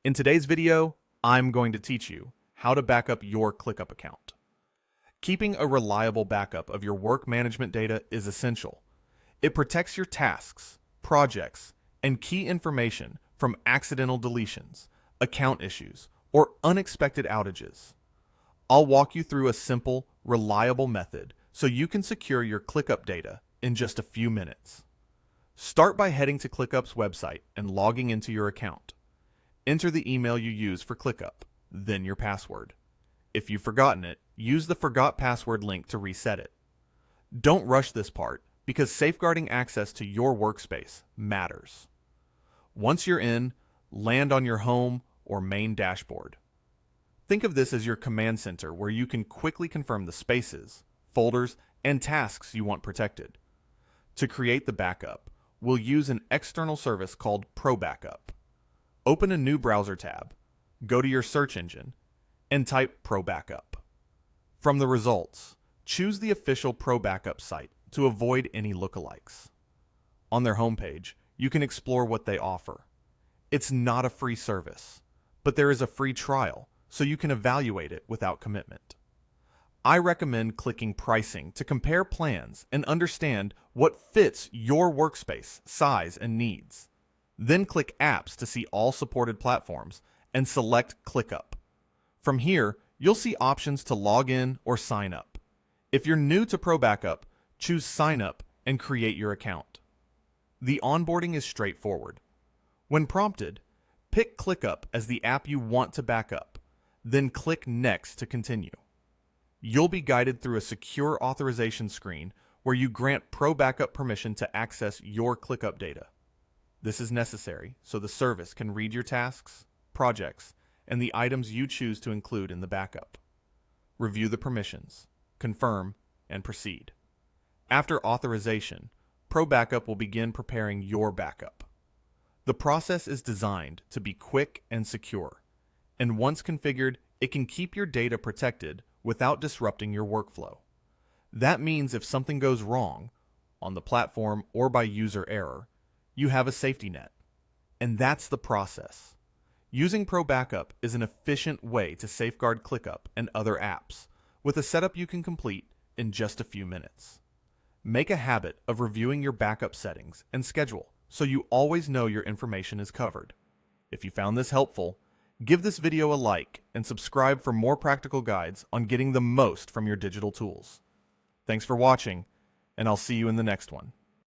In today's video, I'm going to teach you how to back up your ClickUp account. Keeping a reliable backup of your work management data is essential. It protects your tasks, projects, and key information from accidental deletions, account issues, or unexpected outages. I'll walk you through a simple, reliable method so you can secure your ClickUp data in just a few minutes. Start by heading to ClickUp's website and logging into your account. Enter the email you use for ClickUp, then your password. If you've forgotten it, use the Forgot Password link to reset it. Don't rush this part because safeguarding access to your workspace matters. Once you're in, land on your home or main dashboard. Think of this as your command center where you can quickly confirm the spaces, folders, and tasks you want protected. To create the backup, we'll use an external service called Pro Backup. Open a new browser tab, go to your search engine, and type Pro Backup. From the results, choose the official Pro Backup site to avoid any lookalikes. On their homepage, you can explore what they offer. It's not a free service, but there is a free trial, so you can evaluate it without commitment. I recommend clicking Pricing to compare plans and understand what fits your workspace, size, and needs. Then click Apps to see all supported platforms and select ClickUp. From here, you'll see options to log in or sign up. If you're new to Pro Backup, choose Sign Up and create your account. The onboarding is straightforward. When prompted, pick ClickUp as the app you want to back up, then click Next to continue. You'll be guided through a secure authorization screen where you grant Pro Backup permission to access your ClickUp data. This is necessary so the service can read your tasks, projects, and the items you choose to include in the backup. Review the permissions, confirm, and proceed. After authorization, Pro Backup will begin preparing your backup. The process is designed to be quick and secure, and once configured, it can keep your data protected without disrupting your workflow. That means if something goes wrong, on the platform or by user error, you have a safety net. And that's the process. Using Pro Backup is an efficient way to safeguard ClickUp and other apps, with a setup you can complete in just a few minutes. Make a habit of reviewing your backup settings and schedule so you always know your information is covered. If you found this helpful, give this video a like and subscribe for more practical guides on getting the most from your digital tools. Thanks for watching, and I'll see you in the next one.